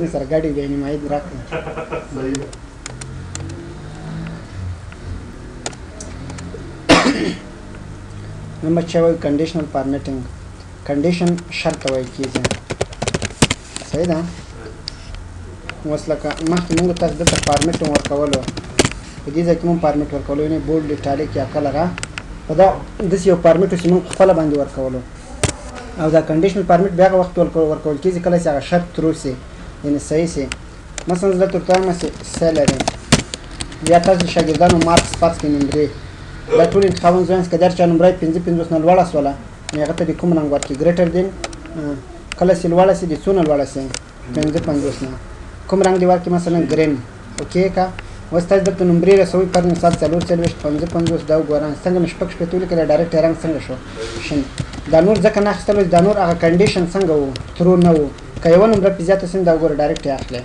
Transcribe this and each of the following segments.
سره ګاډي به نیمایي راکړه نمبر 6 وایي کنډیشنل فارمیټینګ کنډیشن شرط ته وایي کېږي صحیح ده اوس لکه مخکې موږ تاسو دلته فارمیټ ورکولو په دې ځای کې موږ فارمیټ ورکولو یعنې بولډ ایټالیک یا کلر په دا داسې یو فارمیټ چې موږ خپله باندې ورکولو او دا کنډیشنل فارمیټ بیا هغه وخت ورکول کېږي کله چې هغه شرط ترو سي یعنې صحیح سي مثلا زه درته وایم چې سی لري یا تاسو د شاګردانو مارکس پاس کړئ نمرې دا ټول انتخابونه زه وایم چې که د هر چا نمره یې 55 نه لوړه شوله نو هغه ته د کوم رنګ ورکړي ګریټر دین کله چې لوړه سي د څو نه لوړه سي 55 نه کوم رنګ دې ورکړي مثلا ګرین اوکې که اوس تاسو دلته نمرې رسوئ پر مثال 4 40 55 دا وګورئ څنګه مې شپږ شپېته ولیکله ډایرکټ رنګ څنګه شو شین دا نور ځکه نه اخیستلو دا نور هغه کنډیشن څنګه و ترو نه و که یوه نمره پې زیاته سي دا وګوره ډایرکټ یې اخلئ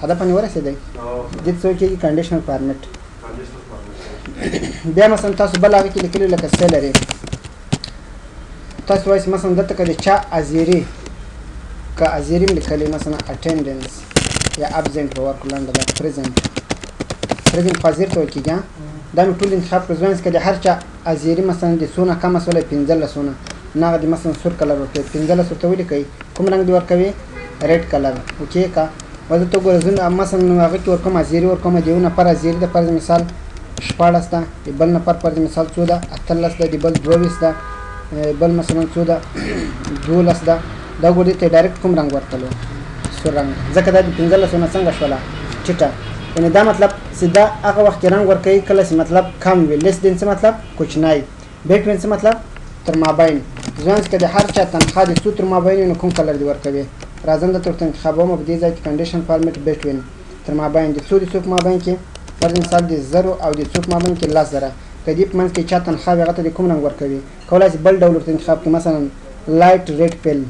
هدف باندې ورسېدی دې ته کېږي کنډیشنل فارمیټ بیا مثلا تاسو بل هغه کې لیکلي لکه سیلري تاسو وایئ مثلا دلته که د چا ازیري که ازیري م لیکلي مثلا اټینډنس یا ابزنټ به ورکړو لنډه ده پرزنټ خو ازیر ته ویل کېږي دا مې ټول انتخاب کړو زما که د هر چا ازیري مثلا د څونه کمه شوله 15 نه هغه د مثلا سور کلر ورکوي 15 ورته ولیکئ کوم رنګ دې ورکوي ریډ کلر اوکې که اوس دلته وګوره زه مثلا هغه کې ورکوم ازیري ورکوم د یو نفر ازیري ده فرض مثال 14 ده د بل نفر فرض مثال څو ده 18 ده د بل 22 ده بل مثلا څو ده 12 ده دا وګورئ ته ډایرکټ کوم رنګ ورکړلو سور رنګ ځکه دا د 15 نه څنګه شوله ټیټه یعنې دا مطلب چې دا هغه وخت کې رنګ ورکوي کله چې مطلب کم وي لیس دین څه مطلب کوچنی بیټوین څه مطلب تر مابین ځوانس که د هر چا تنخوا د څو تر مابین وي نو کوم کلر دې ورکوي راځم دلته ورته انتخابوم په دې ځای کې کنډیشن فارمیټ بیټوین تر مابین د څو په مابین کې فرض مثال د 0 او د څو په مابین کې 10,000 که دې په منځ کې چا تنخوا وي هغه ته د کوم رنګ ورکوي کولی شي بل ډول ورته انتخاب کړي مثلا لایټ ریډ پیل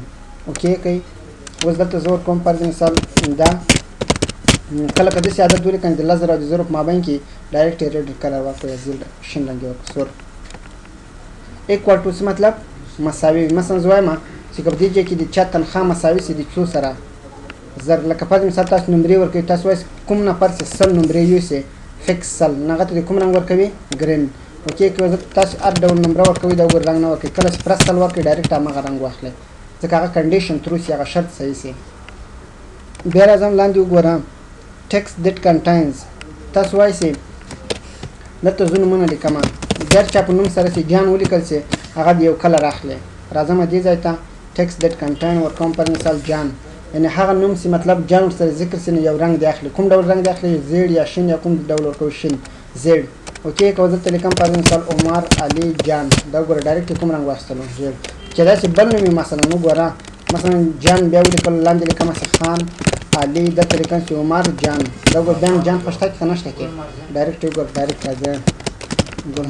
اوکې کوي اوس دلته زه ورکوم فرض مثال دا کله که داسې عادت ولیکم د 10,000 او د 0 په مابین کې ډایرکټ یې ریډ کلر ورکړو یا زیل شین رنګ یې ورکړو سور ایکوال ټو څه مطلب مساوي مثلا زه وایم چې که په دې ځای کې د چا تنخوا مساوي سي د څو سره زر لکه فرض مثال تاسو نمرې ورکوئ تاسو وایئ کوم نفر چې 100 نمرې یوسي فکس 100 نو هغه ته د کوم رنګ ورکوي ګرین اوکې که تاسو هر ډول نمره ورکوئ دا وګورئ رنګ نه ورکوي کله چې پرس 100 ورکوئ ډایرکټ هماغه رنګ واخلئ ځکه هغه کنډیشن ترو سي هغه شرط صحیح سي بیا راځم لاندې وګورم text that contains تاسو وایئ چې دلته زه نومونه لیکم د هر چا په نوم سره چې جان ولیکل سي هغه د یو کلر اخلي راځم دې ځای ته text that contain ورکوم پر مثال جان یعنې هغه نوم چې مطلب جان ورسره ذکر سي نو یو رنګ دی اخلي کوم ډول رنګ دی اخلي زیړ یا شین یا کوم ډول ورکوي شین زیړ اوکې که دلته لیکم پر مثال عمر علي جان دا وګوره ډایرکټ کوم رنګ واخیستلو زیړ چې داسې بل نوم یې مثلا وګوره مثلا جان بیا ولیکل لاندې لیکم چې خان علي دلته لیکم چې عمر جان دا وګوره بیا جان خو شته که نشته کې ډایرکټ وګوره ډایرکټ راځي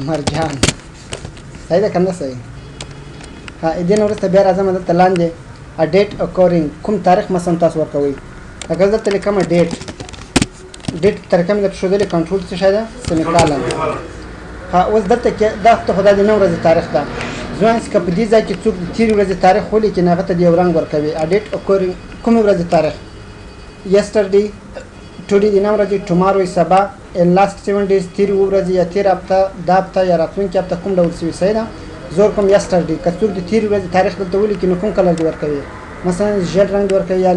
عمر جان صحیح ده که نه صحیح دې نه وروسته بیا راځم دلته لاندې a date occurring کوم تاریخ مثلا تاسو ورکوئ لکه دلته لیکم ډیټ طریقه مې درته ښودلې کنټرول څه شی ده سیمیکالن اوس دلته کې دا خو دا د نن ورځې تاریخ ده زه وایم چې که په دې ځای کې څوک د تېرې ورځې تاریخ ولیکي نو هغه ته د یو رنګ ورکوي a date occurring کومې ورځې تاریخ yesterday today د نن ورځې tomorrow سبا in last 7 days تېرې ورځې یا تېره هفته دا هفته یا راتلونکې هفته کوم ډول سوي صحیح ده زور کوم yesterday که څوک د تېرې ورځې تاریخ دلته ولیکي نو کوم کلر دې ورکوي مثلا ژیړ رنګ دې ورکوي یا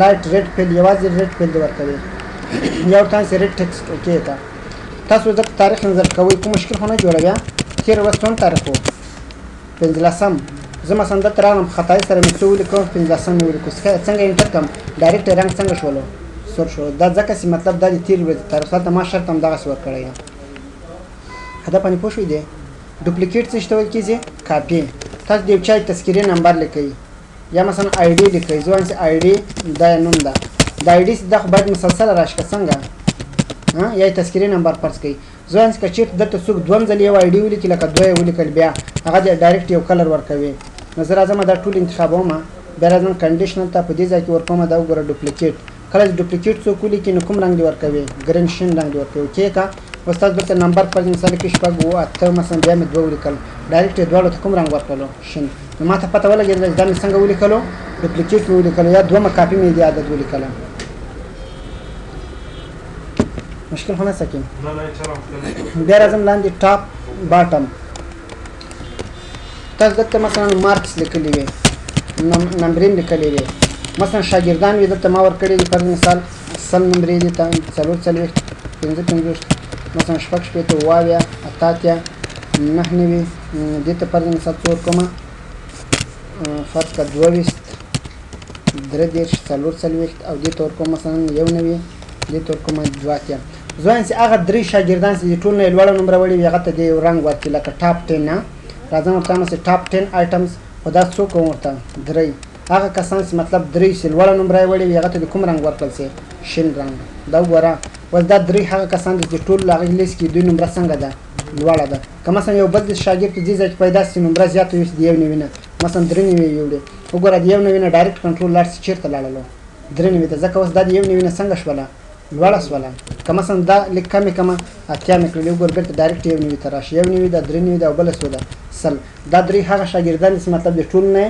لایټ ریډ پیل یوازې ریډ پیل دې ورکوي یا ورته وایي ریډ ټکسټ اوکې که تاسو دلته تاریخ نظر کوئ کوم مشکل خو نه جوړوي تېره ورځ څوم تاریخ و 15 زه مثلا دلته راغلم په خطایي سره مې څه ولیکم 15 مې ولیکو څنګه انټر کړم ډایرکټ رنګ څنګه شولو سور شو دا ځکه چې مطلب دا د تېرې ورځې تاریخ دلته ما شرط هم دغسې ورکړی یم هدف باندې پوه شوي دی ډوپلیکیټ څه ته ویل کېږي کاپي تاسو د یو چا تذکیري نمبر لیکئ یا مثلا آی ډي لیکئ زه وایم چې آی ډي دا یې نوم ده د آی ډي دا خو باید مسلسله راشي که څنګه یا یې تذکیري نمبر فرض کوي زه وایم چې که چېرته دلته څوک دویم ځل یو آی ډي ولیکي لکه دوه یې ولیکل بیا هغه د ډایرکټ یو کلر ورکوي نو زه راځم دا ټول انتخابوم بیا راځم کنډیشنل ته په دې ځای کې ورکوم دا وګوره ډوپلیکیټ کله چې ډوپلیکیټ څوک ولیکي نو کوم رنګ دې ورکوي ګرین شین رنګ دې ورکوي اوکې که اوس تاسو دلته نمبر پر مثال کې شپږ اوه اته مثلا بیا مې دوه ولیکل ډایرکټ یې دواړو ته کوم رنګ ورکړلو شین نو ما ته پته ولګېده چې دا مې څنګه ولیکلو ډوپلیکیټ مې ولیکلو یا دومره کاپي مې دې عدد ولیکله مشکل خو نه سکي بیا راځم لاندې ټاپ باټم تاسو دلته مثلا مارکس لیکلي وي نمبرین لیکلي وي مثلا شاګردان وي دلته ما ورکړي دي پر مثال سل نمبرې دي څلور څلوېښت پنځه پنځوس مثلا شپږ شپېته اووه اویا اته اتیا نهه نوي دې ته پر مثال څو ورکومه فرض کړه دوه ویشت درې دېرش څلور څلوېښت او دې ته ورکوم مثلا یو نوي دې ته ورکومه دوه اتیا ځوان چې هغه درې شاګردان چې ټول نه یې لوړه نمره وړي وي هغه ته دې یو رنګ ورکړي لکه ټاپ 10 نه راځم ورته وایم چې ټاپ 10 آیټمز خو دا څوک کوم ورته درې هغه کسان چې مطلب درې چې لوړه نمره یې وړي وي هغه ته د کوم رنګ ورکړل شي شین رنګ دا وګوره اوس دا درې هغه کسان دي چې ټول هغه لیست کې دوی نمره څنګه ده لوړه ده که مثلا یو بل شاګرد ځي ځای چې پیدا شي نمره زیاته وي د یو نوي نه مثلا درې نوي یې وړي وګوره د یو نوي نه ډایرکټ کنټرول لاړ شي چېرته لاړلو درې نوي ته ځکه اوس دا د یو نوي نه څنګه شوله لوړه شوله که مثلا دا لیک کمې کمه اتیا مې کړلې وګوره بېرته ډایرکټ یو نوي ته راشي یو نوي ده درې نوي ده او بله څو ده سل دا درې هغه شاګردان چې مطلب د ټول نه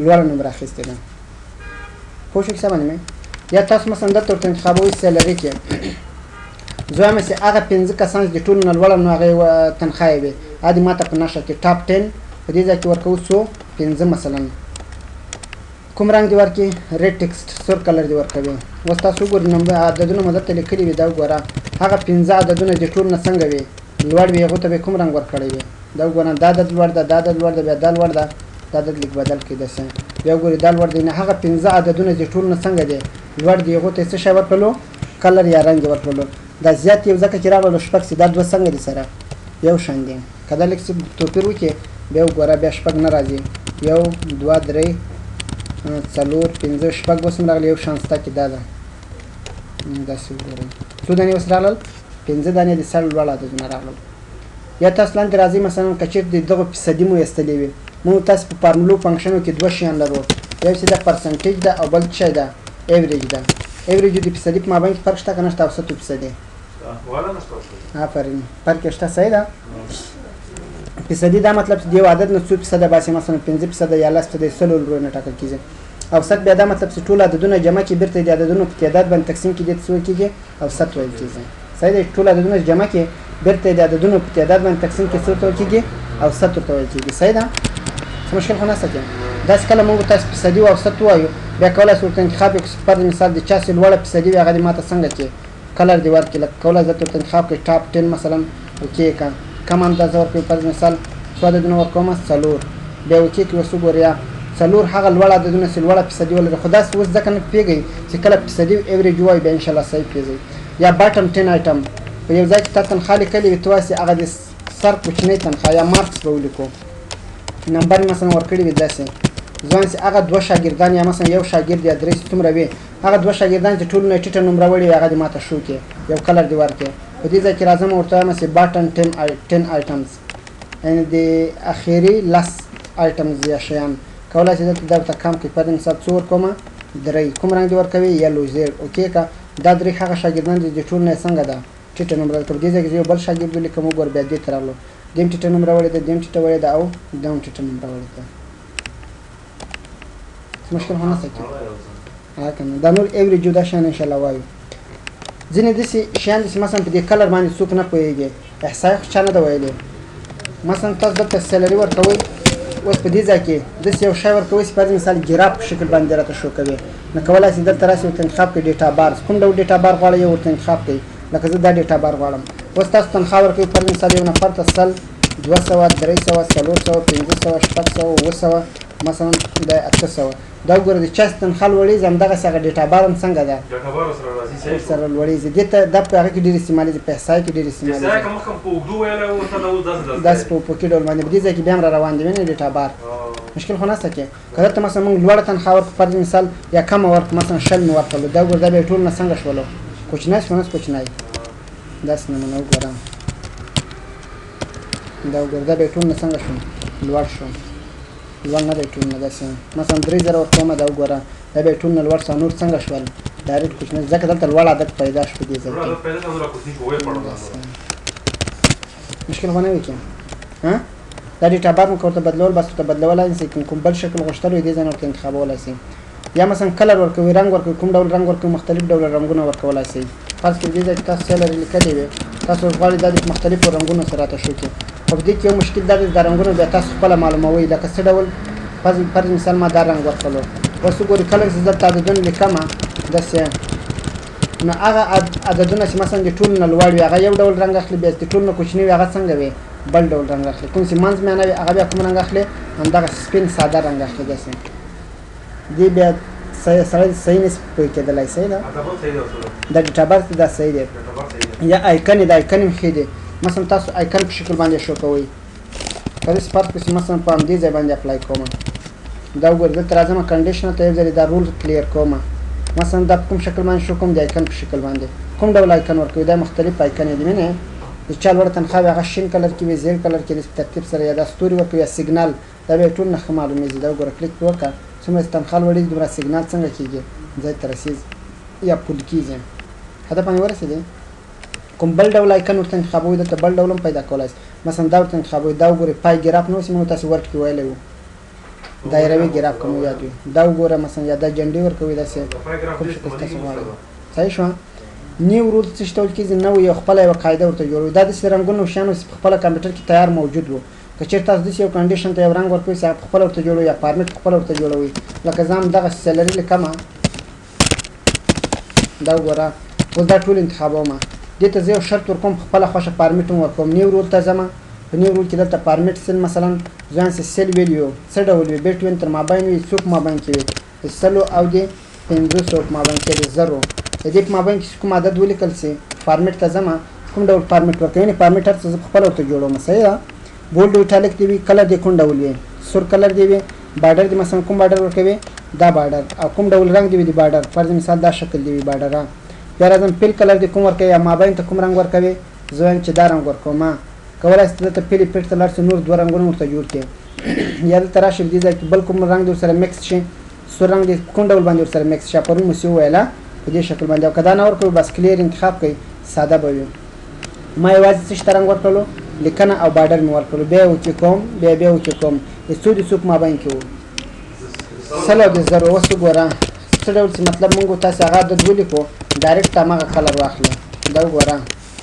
لوړه نمره اخیستې ده پوه شو کیسه باندې مې یا تاسو مثلا دلته ورته انتخابوئ سیلري کې زه وایم چې هغه پنځه کسان چې د ټولو نه لوړه نو هغې تنخوا یې وي هغه دې ما ته په نښه کې ټاپ 10 په دې ځای کې ورکوو څو پنځه مثلا کوم رنګ دې ورکړي ریډ ټکسټ سور کلر دې ورکوي اوس تاسو وګورئ نمبر عددونه مو دلته لیکلي وي دا وګوره هغه پنځه عددونه د ټول نه څنګه وي لوړ وي هغو ته به کوم رنګ ورکړی وي دا وګوره دا عدد لوړ ده دا عدد لوړ ده بیا دا لوړ ده دا عدد لیک بدل کړي داسې بیا وګورئ دا لوړ دی نه هغه پنځه عددونه د ټول نه څنګه دي لوړ دي هغو ته یې څه شی ورکړلو کلر یا رنګ یې ورکړلو دا زیات یو ځکه چې راغلو شپږ چې دا دوه څنګه دي سره یو شان دي که دا لیک توپیر وکړي بیا وګوره بیا شپږ نه راځي یو دوه درې څلور پنځه شپږ اوس هم راغلی یو شان ستا کې دا ده داسې وګورئ څو دانې اوس راغلل پنځه دانې د سر لوړ عددونه راغلل یا تاسو لاندې راځئ مثلا که چېرته د دغو فیصدي مو ایستلې وي موږ تاسو په فارمولو فنکشنو کې دوه شیان لرو یو چې دا پرسنټیج ده او بل څه شی ده ایوریج ده ایوریج د فیصدي په مابین کې فرق شته که نه شته اوسطو فیصدي آفرین فرق یې شته صحیح ده فیصدي دا مطلب چې د یو عدد نه څو فیصده باسي مثلا 5 فیصده یا 10 فیصده سلو نه ټاکل کېږي اوسط بیا دا مطلب چې ټول عددونه جمع کې بیرته د عددونو په تعداد باندې تقسیم کېږي څه کېږي اوسط ویل کېږي صحیح ده ټول عددونه جمع کې بیرته د عددونو په تعداد باندې تقسیم کې څه ورته ویل کېږي اوسط ورته ویل کېږي صحیح ده څه مشکل خو نشته کې داسې کله موږ تاسو فیصدي او اوسط ووایو بیا کولی شو ورته انتخاب وکړو پر مثال د چا چې لوړه فیصدي وي هغه دې ماته څنګه کې کلر دې ورکړي لکه کولی شو ورته انتخاب کړئ ټاپ 10 مثلا اوکې که کم اندازه ورکړئ پر مثال څو عددونه ورکومه څلور بیا اوکې کړئ اوس وګورئ څلور هغه لوړ عددونه چې لوړه فیصدي ولري خو داسې اوس ځکه نه پوهېږئ چې کله فیصدي ایوریج ووایو بیا انشاءالله صحیح پوهېږئ یا باټم 10 آیټم په یو ځای کې تا تنخوا لیکلې وي ته وایې هغه د سر کوچنۍ تنخوا یا مارکس به ولیکو نمبر یې مثلا ورکړي وي داسې ځوان چې هغه دوه شاګردان یا مثلا یو شاګرد یا درې څومره وي هغه دوه شاګردان چې ټولو نه ټیټه نمره وړي وي هغه دې ماته شو کړي یو کلر دې ورکړي په دې ځای کې راځم ورته وایم چې باټم 10 آیټمز یعنې د اخري لس آیټمز یا شیان کولی شي دلته دا ورته کم کړي پر مثال څو ورکومه درې کوم رنګ دې ورکوي یلو زیړ اوکې که دا درې هغه شاګردان دي د ټولو نه یې څنګه ده ټیټه نمره ده په دې ځای کې یو بل شاګرد ولیکم وګوره بیا دې ته راغلو دې هم ټیټه نمره وړې ده دې هم ټیټه وړې ده او دا هم ټیټه نمره وړې ده څه مشکل خو نشته کې که نه دا نور ایوریج دا شیان انشاءالله وایو ځینې داسې شیان دي چې مثلا په دې کلر باندې څوک نه پوهېږي احصایه خو چا نه ده ویلې مثلا تاسو دلته سیلري ورکوئ اوس په دې ځای کې داسې یو شی ورکوئ چې فرض مثال ګراف په شکل باندې راته شو کوي نو کولی شئ دلته راسئ ورته انتخاب کړئ ډیټا بار کوم ډول ډیټا بار غواړئ یو ورته انتخاب کړئ لکه زه دا ډیټا بار غواړم اوس تاسو تنخوا ورکوئ فرض مثال یو نفر ته 100 200 300 400 500 600 700 مثلا د 800 دا وګوره د چا چې تنخوا لوړېږي همدغسې هغه ډیټا بار هم څنګه ده سره لوړېږي دې ته دا په هغه کې ډېر استعمالېږي په احصایه کې ډېر استعمالېږي داسې په افقي ډول باندې په دې ځای کې بیا هم را روان دي وینې ډیټا بار مشکل خو نشته کې که دلته مثلا موږ لوړه تنخوا ورکړو فرض مثال یا کمه ورکړو مثلا 100 مې ورکړلو دا وګوره دا بیا ټول نه څنګه شولو کوچنی شو نه کوچنی داسې نمونه وګوره دا وګوره دا بیا ټول نه څنګه شو لوړ شو لوړ نه دی ټول نه داسې مثلا 3000 ورکومه دا وګوره دا بیا ټول نه لوړ شو نور څنګه شول ډایرکټ کوچنی ځکه دلته لوړ عدد پیدا شو په دې ځای کې مشکل خو نه وي کې دا ډیټا بار مو ورته بدلول بس ورته بدلولی شئ کوم بل شکل غوښتل وي دې ځای نه ورته انتخابولی شئ یا مثلا کلر ورکوي رنګ ورکوي کوم ډول رنګ ورکوي مختلف ډول رنګونه ورکولی شئ فرض کړئ دې ځای کې تاسو سیلري لیکلی وي تاسو غواړئ دا د مختلفو رنګونو سره راته شو کړي خو په دې کې یو مشکل دا دی دا رنګونه بیا تاسو خپله معلوموئ لکه څه ډول فرض مثال ما دا رنګ ورکړلو اوس وګورئ کله چې زه دلته عددونه لیکمه داسې نو هغه عددونه چې مثلا د ټولو نه لوړ وي هغه یو ډول رنګ اخلي بیا د ټولو نه کوچني وي هغه څنګه وي بل ډول رنګ اخلي کوم چې منځ میانه وي هغه بیا کوم رنګ اخلي همدغه سپین ساده رنګ اخلي داسې دې بیا سړی صحیح نشي پوه کېدلی صحیح ده دا ډیټا بار دا صحیح دی یا آیکن د آیکن هم ښه دی مثلا تاسو آیکن په شکل باندې شو کوئ په داسې فرض کړئ چې مثلا په همدې ځای باندې اپلای کوم دا وګورئ دلته راځم کنډیشنل ته یو ځل دا رول کلیر کوم مثلا دا په کوم شکل باندې شو کوم د آیکن په شکل باندې کوم ډول آیکن ورکوي دا مختلف آیکن دي نه د چا لوړه تنخواه وي هغه شین کلر کې وي زیړ کلر کې د ترتیب سره یا دا ستوري ورکوي یا سیګنال دا به ټول نه ښه معلومېږي دا وګوره کلیک وکړه څومره چې تنخواه لوړېږي دومره سیګنال څنګه کېږي ځای ته رسېږي یا پول کېږي هدف باندې ورسېدی کوم بل ډول آیکن ورته انتخابوي دلته بل ډول هم پیدا کولی شي مثلا دا ورته انتخابوي دا وګورئ پای ګراف نه اوس موږ تاسې ورډ کې ویلی وو دایروي ګراف کوم یاد وي دا وګوره مثلا یا دا جنډې ورکوي داسې کوم شکل تاسو غواړئ صحیح شوه نیو رول څه ډول کېږي نوې یو خپله یوه قاعده ورته جوړوي دا داسې رنګونه او شیان په خپله کمپیوټر کې تیار موجود وو که چېرې تاسو داسې یو کنډیشن ته یو رنګ ورکوئ چې هغه پخپله ورته جوړوي یا فارمېټ پخپله ورته جوړوي لکه زه هم دغه سیلري لیکمه دا وګوره اوس دا ټول انتخابوم دې ته زه یو شرط ورکوم خپله خوښه فارمېټ هم ورکوم نیو رول ته ځم په نیو رول کې دلته فارمېټ سیل مثلا ځوان چې سیل ویلیو څه ډول وي بیټ وین تر مابین وي څوک مابین کې وي د سلو او د 500 په مابین کې د زرو د دې په مابین کې کوم عدد ولیکل سي فارمېټ ته ځم کوم ډول فارمېټ ورکوي یعنې فارمېټ هر څه زه پخپله ورته جوړوم صحیح ده بولډ ایټالیک دی وي کلر دی کوم ډول وي سور کلر دی وي بارډر دی مثلا کوم بارډر ورکوي دا بارډر او کوم ډول رنګ دی وي د بارډر فرض مثال دا شکل دی وي بارډر بیا راځم پیل کلر دی کوم ورکوي یا مابین ته کوم رنګ ورکوي زه وایم چې دا رنګ ورکوم کولی شئ دلته پیل پیټ ته لاړ شئ نور دوه رنګونه ورته جوړ کړئ یا دلته راشئ په دې ځای کې بل کوم رنګ دی ورسره مکس شي سور رنګ دی کوم ډول باندې ورسره مکس شي پرون مو څه وویله په دې شکل باندې او که دا نه ورکوي بس کلیر انتخاب کوئ ساده به وي ما یوازې څه شته رنګ ورکړلو لیکنه او بارډر مې ورکړلو بیا یې اوکې کوم بیا اوکې کوم د څو د څوک مابین کې وو 100 او د 0 اوس وګوره څه ډول چې مطلب موږ تاسې هغه عدد ولیکو ډایرکټ هماغه کلر واخلئ دا وګوره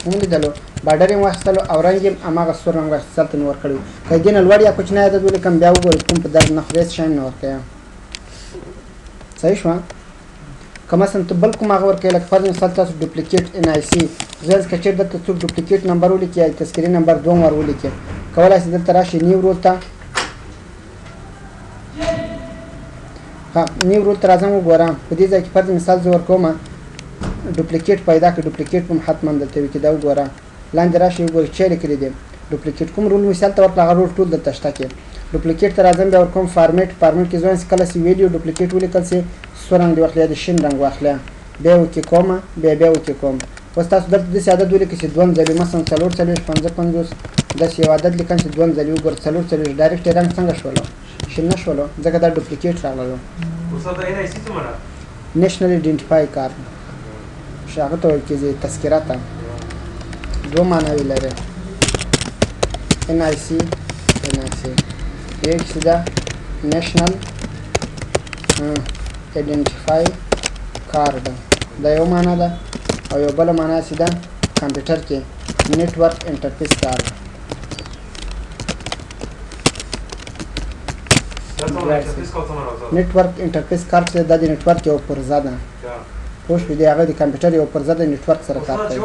موږ لیدلو بارډر یې واخیستلو او رنګ یې هماغه سور رنګ واخیستل ته مې ورکړی که دې نه لوړ یا کوچنی عدد ولیکم بیا وګورئ کوم په درد نه خورې څه شی نه ورکوي صحیح شوه که مثلا ته بل کوم هغه ورکوي لکه فرض مثال تاسو ډوپلیکیټ ان آی سی زه که چېرې دلته څوک ډوپلیکیټ نمبر ولیکي یا تذکري نمبر 2 ور ولیکي کولی شئ دلته راشئ نیو رول ته نیو رول ته راځم وګوره په دې ځای کې فرض مثال زه ورکوم ډوپلیکیټ پیدا کړئ ډوپلیکیټ هم حتما دلته وي کې دا وګوره لاندې راشئ وګورئ چا لیکلی دی ډوپلیکیټ کوم رول مثال ته ورکړه هغه رول ټول دلته شته کې ډوپلیکیټ ته راځم بیا ورکوم فارمېټ کې زه وایم چې کله چې ویډیو ډوپلیکیټ ولیکل شي سور رنګ دې واخلي یا د شین رنګ واخلي بیا اوکې کوم بیا اوکې کوم اوس تاسو دلته داسې عدد ولیکئ چې 2 ځلې مثلا 4 55 داسې یو عدد لیکم چې 2 ځلې وګورئ 4 ډایرکټ یې رنګ څنګه شولو شین نه شولو ځکه دا ډوپلیکیټ راغلو نیشنل ایډنټیفای کارډ هغه ته ویل کېږي تذکره ته دوه معناوې لري ان آی سی یو کیسه ده نیشنل ایډنټیفای کارډ دا یو معنا ده او یو بله معنا چې ده کمپیوټر کې نیټورک انټرفیس کارډ نیټورک انټرفیس کارډ چې دا د نیټورک یو پرزه ده پوه شوې دی هغه د کمپیوټر یو پرزه د نیټورک سره کار کوي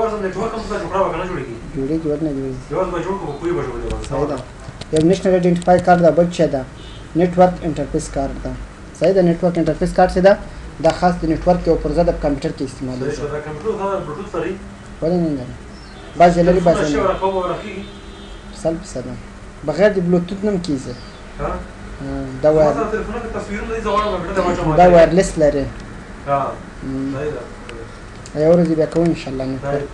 جوړېږي ور نه جوړېږي صحیح ده یو نیشنل ایډنټیفای کارډ دا بل څه ده نیټورک انټرفیس کارډ ده صحیح ده نیټورک انټرفیس کارډ څه ده دا خاص د نیټورک یو پرزه د کمپیوټر کې استعمالېږي ولې نه لري بعضې لري بعضې نه 100% بغیر د بلوتوث نه هم کېږي دا وایرلیس لري یو ورځ بیا کوو انشاءالله نیټورک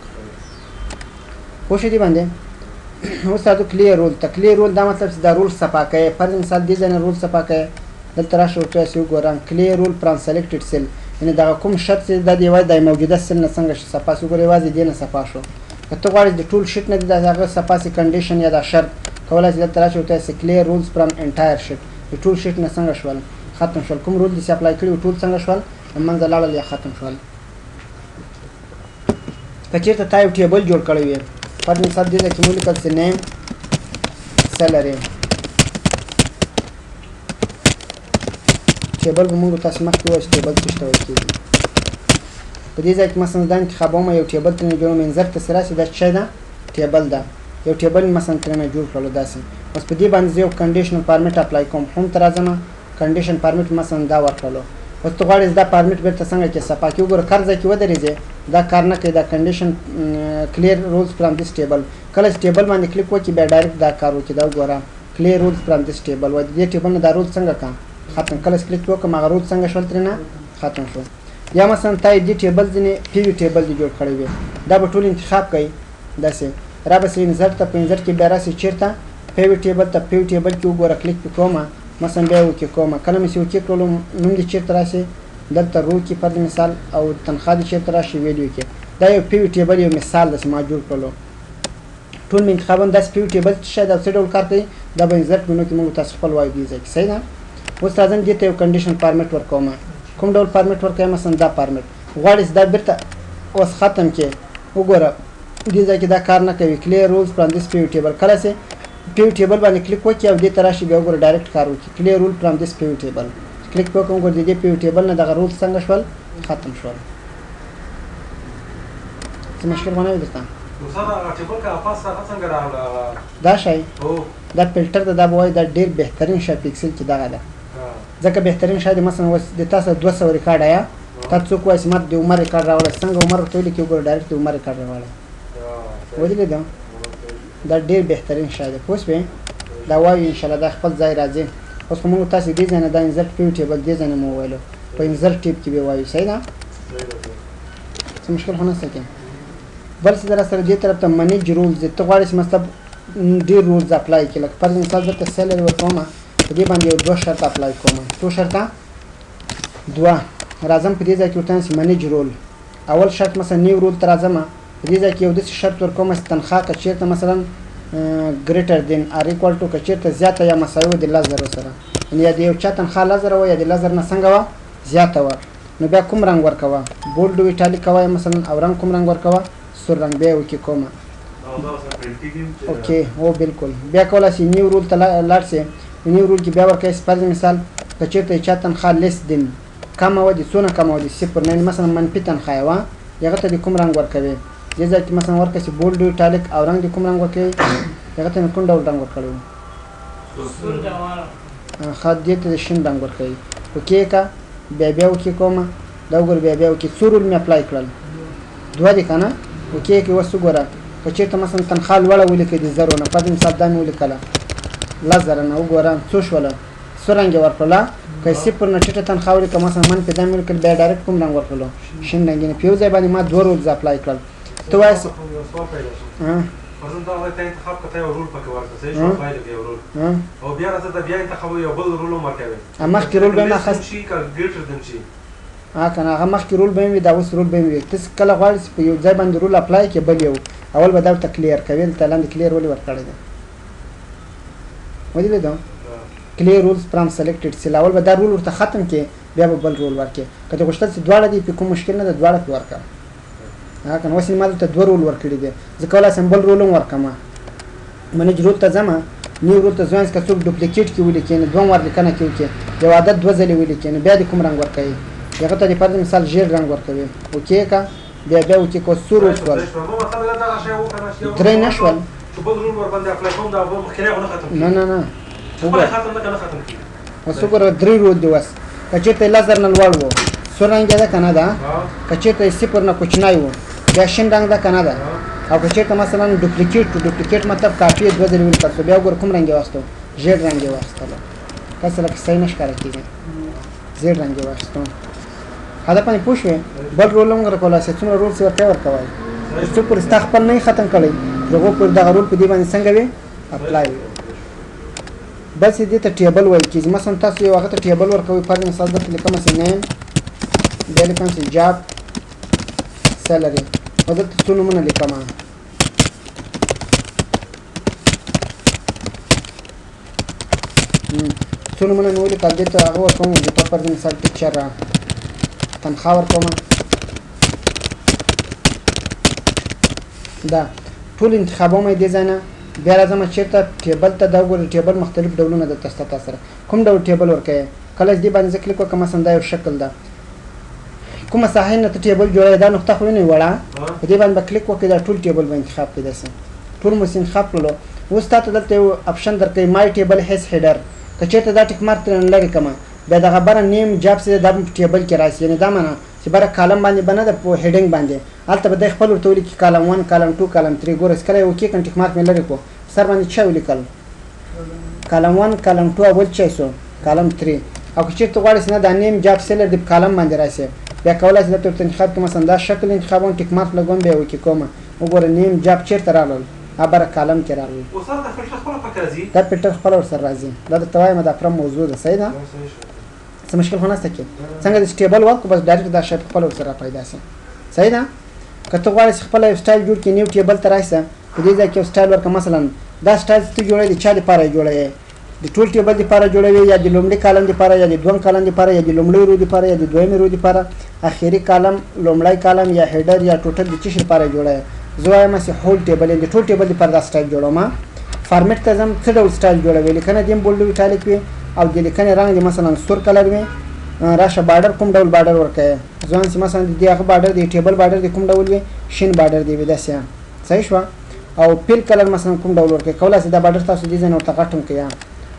پوه شوې دې باندې اوس تاسو کلیر رول ته کلیر رول دا مطلب چې دا رول صفا کوي فرض مثال دې ځای نه رول صفا کوي دلته راشئ ورته یاسې وګورم کلیر رول فرام سلیکټډ سیل یعنې دغه کوم شرط چې دا د یوازې د موجوده سیل نه څنګه شي صفا شي وګورئ یوازې دې نه صفا شو که که ته غواړې د ټول شیټ نه دې د هغه څه پاسې کنډیشن یا دا شرط کولی شي دلته راشي ورته وایي کلیر رولز فرام انټایر شیټ د ټول شیټ نه څنګه شول ختم شول کوم رول دې چې اپلای کړي ټول څنګه شول له منځه لاړل یا ختم شول که چېرته تا یو ټیبل جوړ کړی وي فار مثال دې ځای کې مو لیکل چې نیم سیلري ټیبل به مونږ تاسو مخکې ووایو چې ټیبل څه ته ویل کېږي په دې ځای کې مثلا دا انتخابوم یو ټیبل ترېنه جوړوم انزر ته چې راسي دا څه شی ده ټیبل ده یو ټیبل مثلا ترېنه جوړ کړلو داسې اوس په دې باندې زه یو کنډیشنل فارمیټ اپلای کوم هم ته راځم کنډیشن فارمیټ مثلا دا ورکړلو اوس ته غواړې دا فارمیټ بېرته څنګه کې صفا کې وګوره کار ځای کې ودرېږې دا کار نه کوي دا کنډیشن کلیر رولز فرام دس ټیبل کله چې ټیبل باندې کلیک وکړي بیا ډایرکټ دا کار وکړي دا وګوره کلیر رولز فرام دس ټیبل وایي د دې ټیبل نه دا رول څنګه کړم ختم کله چې کلیک وکړم هغه رول څنګه شول ترېنه ختم شو یا مثلا تا دې ټیبل ځینې پی وي ټیبل دې جوړ کړی وي دا به ټول انتخاب کوي داسې را به سې انزر ته په انزر کې بیا راسي چېرته پی وي ټیبل ته پی وي ټیبل کې وګوره کلیک پې کومه مثلا بیا یې وکې کومه کله مې چې وکې کړلو نوم دې چېرته راسي دلته رو کې فرض مثال او تنخوا دې چېرته راشي ویډیو کې دا یو پی وي ټیبل یو مثال ده چې ما جوړ کړلو ټول مې انتخابوم داسې پی وي ټیبل څه شی ده څه ډول کار کوي دا به انزر منو کې موږ تاسو خپل وایو دې ځای کې صحیح ده اوس راځم دې ته یو کنډیشن فارمیټ ورکوم کوم ډول فارمیټ ورکوم مثلا دا فارمیټ غواړې چې دا بیرته اوس ختم کې وګوره دې ځای کې دا کار نه کوي کلیر رولز فرام دس پی وي ټیبل کله چې پی وي ټیبل باندې کلیک وکړي او دې ته راشي بیا وګوره ډایرکټ کار وکړي کلیر رول فرام دس پی وي ټیبل کلیک وکړم وګوره د دې پی وي ټیبل نه دغه رول څنګه شول ختم شول څه مشکل ونه وي درته دا شی دا فلټر ده دا به وایي دا ډېر بهترین شی په ایکسل کې دغه ده ځکه بهترین شی دی مثلا اوس د تا سره 200 ریکارډ آیا تا څوک وایي چې ماته د عمر ریکارډ راوړی څنګه عمر ورته ولیکي وګوره ډایرکټ د عمر ریکارډ راوړی ودرېد دا ډېر بهترین شی دی پوه شوې دا وایو انشاءالله دا خپل ځای راځي اوس خو موږ تاسې دې ځای نه دا انزر پی وي ټیبل دې ځای نه مو وویلو په انزر ټیب کې به وایو صحیح ده څه مشکل خو نشته کې بل څه در سره دې طرف ته منیج رولز ته غواړې چې مطلب ډېر رولز اپلای کړي لکه فرض مثال درته سیلري ورکوم په دې باندې یو 2 شرط اپلای کوم 2 شرطه 2 راځم په دې ځای کې ورته چې منیج رول اول شرط مثلا نیو رول ته راځم په دې ځای کې یو داسې شرط ورکوم چې تنخوا که چېرته مثلا ګریټر دین آر ایکوال ټو که چېرته زیاته یا مساوي وه د 10,000 سره یعنې یا د یو چا تنخوا 10,000 وه یا د 10,000 نه څنګه وه زیاته وه نو بیا کوم رنګ ورکوه بولډ و ایټالیک کوه مثلا او رنګ کوم رنګ ورکوه سور رنګ بیا یې وکړي کومه اوکې هو بالکل بیا کولی شي نیو رول ته لاړ شي نیو رول کې بیا ورکوي فرض مثال که چېرته یې چا تنخوا لیس دین کمه وه د څونه کمه وه د 0 نه مثلا منفي تنخوا یې وه هغه ته د کوم رنګ ورکوي دې ځای کې مثلا ورکړه چې بولډ و ایټالیک او رنګ د کوم رنګ ورکوي هغه ته مې کوم ډول رنګ ورکړی و ښه دې ته د شین رنګ ورکوي اوکې که بیا وکړي کومه دا وګوره بیا وکړي څو رول مې اپلای کړل 2 دي که نه اوکې کې اوس وګوره که چېرته مثلا تنخوا لوړه ولیکئ د 0 نه فرض مثال دا مې ولیکله 10,000 نه وګوره څو شوله څو رنګ یې ورکړله که یې 0 نه ټیټه تنخوا ولیکه مثلا منفي دا مې ولیکل بیا ډایرکټ کوم رنګ ورکړلو شین رنګ یې په یو ځای باندې ما 2 رولز اپلای کړل ته وایې فرضاً دا وایي ته انتخاب که ته یو رول پکې ورکړه صحیح شو پایله کې یو رول او بیا راځه د بیا انتخابوي یو بل رول هم ورکوي مخکې رول به مې اخیست شي که ګریټر دن شي که نه هغه مخکې رول به مې وي دا اوس رول به مې وي ته کله غواړې چې په یو ځای باندې رول اپلای کړې بل یو اول به دا ورته کلیر کوي دلته لاندې کلیر ولې ورکړی دی ودرېدو کلیر رولز فرام سلیکټډ سیل اول به دا رول ورته ختم کړې بیا به بل رول ورکړې که ته غوښتل چې دواړه دي پې کوم مشکل نه ده دواړه پې ورکړه که نه اوس ما دلته 2 رول ورکړي دي زه کولی شم بل رول هم ورکړم منیج رول ته ځم نیو رول ته ځوانس که څوک ډوپلیکیټ کې ولیکي نو 2 ورلیکنه کې وکړي یو عدد 2 ځلې ولیکي نو بیا د کوم رنګ ورکوي هغه ته د فرض مثال ژیړ رنګ ورکوي اوکې که بیا وکړي که څو رول شول 3 نه شول نه اوس وګوره 3 رول دي اوس که چېرته یې 10,000 نه لوړ و سور رنګ یې ده که نه ده که چېرته یې 0 نه کوچنی و بیا شین رنګ ده که نه ده او که چېرته مثلا ډوپلیکیټ مطلب کاپي یې 2 ځلې ولیکل شو بیا وګوره کوم رنګ یې واخیستو ژیړ رنګ یې واخیستلو تاسې لکه صحیح نه ښکاره کېږي ژیړ رنګ یې واخیستو هدف باندې پوه شوې بل رول هم ورکولی شې څومره رول چې ورته یې ورکوئ څو پورې ستا خپل نه یې ختم کړی د هغو پورې دغه رول په دې باندې څنګه وي اپلای بس دې ته ټیبل ویل کېږي مثلا تاسو یو هغه ته ټیبل ورکوئ فرض مثال درته لیکم چې نیم بیا لیکم چې جاب سیلري او دلته څو نومونه لیکم څو نومونه مې ولیکل دې ته هغه ورکوم وظیفه پر مثال ټیچر تنخواه ورکوم دا ټول انتخابوم دې ځای نه بیا راځم چېرته ټیبل ته دا وګورئ ټیبل مختلف ډولونه دلته شته تا سره کوم ډول ټیبل ورکوې کله چې دې باندې زه کلیک وکړم مثلا دا یو شکل ده کومه ساحې نه ته ټیبل جوړوې دا نقطه خو وینئ وړه په دې باندې به کلیک وکړئ دا ټول ټیبل به انتخاب کړئ داسې ټول مو انتخاب کړلو اوس تا ته دلته یو اپشن درکوي مای ټیبل هیز هیډر که چېرته دا ټیک مارک ترې لرې کړمه بیا دغه بره نیم جاب چې دا ټیبل کې راشي یعنې دا معنا چې بره کالم باندې به نه ده په هیډینګ باندې هلته به دی خپل ورته ولیکي کالم 1 کالم 2 کالم 3 ګوره چې کله یې وکړي کړم ټیک مارک مې لرې کړو سر باندې چا ولیکل کالم 1 کالم 2 اول چی شو کالم 3 او که چېرته غواړې چې نه دا نیم جاب سیلر د کالم باندې راشي بیا کولی شي دلته ورته انتخاب کړم مثلا دا شکل انتخابوم ټیک مارک لګوم بیا اوکې کوم وګوره نیم جاب چېرته راغلل بره کالم کې راغلل دا فلټر خپله ورسره راځي دا درته وایم دا پوره موضوع ده صحیح ده څه مشکل خو نشته کې څنګه چې ټیبل ورکړو بس ډایرکټ دا شی خپله ورسره پیدا شي صحیح ده که ته غواړې چې خپله یو سټایل جوړ کړي نیو ټیبل ته راشي په دې ځای کې یو سټایل ورکړه مثلا دا سټایل چې ته جوړوې د چا دپاره یې جوړوې د ټول ټیبل دپاره جوړوې یا د لومړي کالم دپاره یا د دویم کالم دپاره یا د لومړۍ رو دپاره یا د دویمې رو دپاره اخري کالم لومړی کالم یا هیډر یا ټوټل د څه شي دپاره جوړوې زه وایم چې هول ټیبل د ټول ټیبل دپاره دا سټایل جوړوم فارمیټ ته ځم څه ډول سټایل جوړوې لیکنه دې هم بولډ وي ټالیک وي او د لیکنې رنګ دې مثلا سور کلر وي راشه بارډر کوم ډول بارډر ورکوې ځوان چې مثلا د دې هغه بارډر دی ټیبل بارډر دی کوم ډول وي شین بارډر دی وي داسې صحیح شوه او پیل کلر مثلا کوم ډول ورکوې کولی شئ دا بارډر تاسو دې ځای نه ورته غټ هم کړئ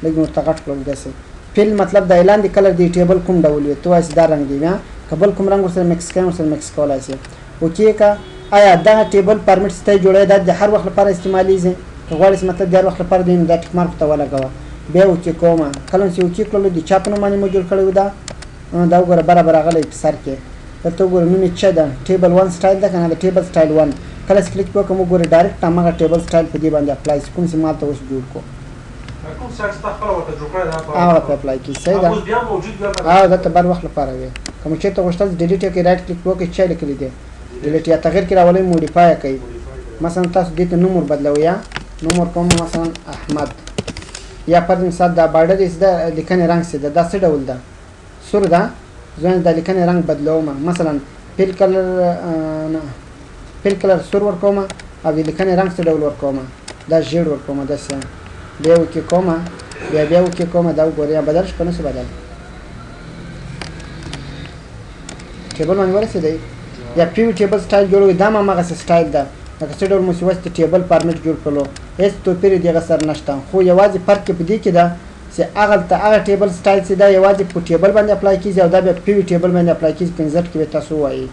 لږ مې ورته غټ کړل داسې پیل مطلب د اعلان د کلر دی ټیبل کوم ډول وي ته وایې چې دا رنګ دی بیا که بل کوم رنګ ورسره مکس کړئ ورسره مکس کولی شئ اوکې که آیا دغه ټیبل فارمیټ چې ته یې جوړوې دا د هر وخت لپاره استعمالیږي که غواړې چې مطلب د هر وخت لپاره دی نو دا ټیک مارک ته ولګوه بیا اوکې کوم کله چې اوکې کړلو د چا په نوم باندې مو جوړ کړی و دا وګوره برابر راغلی په سر کې دلته وګوره نوم یې څه ده ټیبل 1 سټایل ده که نه د ټیبل سټایل 1 کله چې کلیک وکړم وګوره ډایرکټ هماغه ټیبل سټایل په دې باندې اپلای شي کوم چې ما ته اوس جوړ کړو هغه په اپلای کړي صحیح ده دلته بر وخت لپاره وي که مو چېرته غوښتل ډیلیټ یې کړئ رایټ کلیک وکړئ چا لیکلی دی ډیلیټ یا تغیر کې راولئ موډیفای یې کوئ مثلا تاسو دې ته نوم ور بدلوئ یا نوم ورکوم مثلا احمد یا پر مثال دا بارډر یې دا لیکنې رنګ چې ده دا څه ډول ده سور ده زه دا لیکنې رنګ بدلوم مثلا پیل کلر سور ورکوم او د لیکنې رنګ څه ډول ورکوم دا ژیړ ورکوم داسې بیا وکې کوم بیا وکې کوم دا وګورئ یا بدل شو که نه شو بدل ټیبل باندې ورسېدی یا پیو ټیبل سټایل جوړوي دا هم هماغسې سټایل ده لکه څه ډول مو چې اوس د ټیبل فارمیټ جوړ کړلو هېڅ توپیر یې دغه سره نشته خو یوازې فرق یې په دې کې ده چې هغه ټیبل سټایل چې دا یوازې په ټیبل باندې اپلای کېږي او دا بیا پیو ټیبل باندې اپلای کېږي په انزرټ کې به تاسو ووایي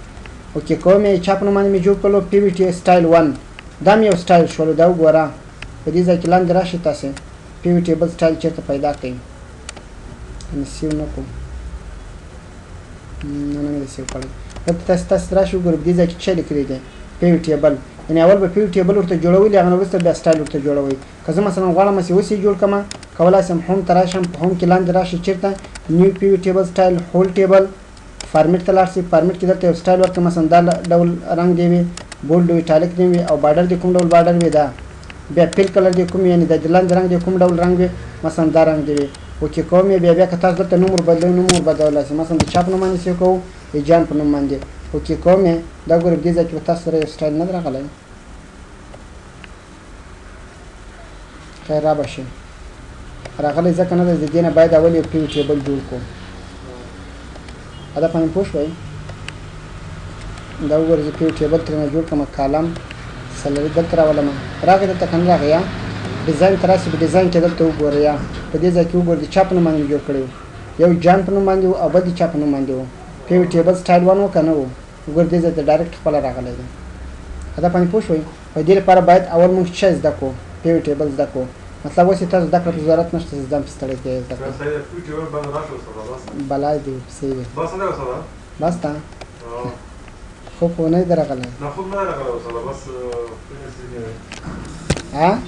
اوکې کوم یې چا په نوم باندې مې جوړ کړلو پیو سټایل 1 دا هم یو سټایل شولو دا وګوره په دې ځای کې لاندې راشئ تاسې پیو ټیبل سټایل چېرته پیدا کړئ سیو نه کوم نه مې د سیو کړی دلته تاسې راشئ وګورئ په دې ځای کې څه لیکلی دی پیو ټیبل یعنې اول به پیو ټیبل ورته جوړولي هغه نه وروسته بیا سټایل ورته جوړوئ که زه مثلا غواړم چې اوس یې جوړ کړم کولی شم هوم ته راشم په هوم کې لاندې راشئ چېرته نیو پیو ټیبل سټایل هول ټیبل فارمیټ ته لاړ شئ فارمیټ کې دلته یو سټایل ورکړم مثلا دا ډول رنګ دی وي بولډ وي ټالیک دی وي او بارډر دی کوم ډول بارډر وي دا بیا پیل کلر دی کوم یعنې د لاندې رنګ دی کوم ډول رنګ وي مثلا دا رنګ دی وي اوکې کوم یې بیا که تاسو دلته نوم ور بدلوئ نوم ور بدلولی شئ مثلا د چا په نوم باندې سیو کوو د جان په نوم باندې اوکې کوم یې دا ګورئ په دې ځای کې به تاسو سره یو سټایل نه ده راغلی خیر را به شي راغلی ځکه نه ده د دې نه باید اول یو پیو ټیبل جوړ کړو دا باندې پوه شوئ دا وګورئ زه پیو ټیبل ترېنه جوړ کړم کالم سلري دلته راولم راغی دلته که نه راغی یا ډیزاین ته راشي په ډیزاین کې دلته وګورئ یا په دې ځای کې وګورئ د چا په نوم باندې مې جوړ کړی و یو جان په نوم باندې و او بل د چا په نوم باندې و پیو ټیبل سټایل 1 و که نه و وګورئ دې ځای ته ډایرکټ خپله راغلی دی دا باندې پوه شوئ په دې لپاره باید اول موږ څه زده کړو پیو ټیبل زده کړو مطلب اوس یې تاسو زده کړه په ضرورت نشته چې ځان پې ستړی کړئ زده کړئ بلای دی پسې وي بس ته خوب خو نه دی راغلی ها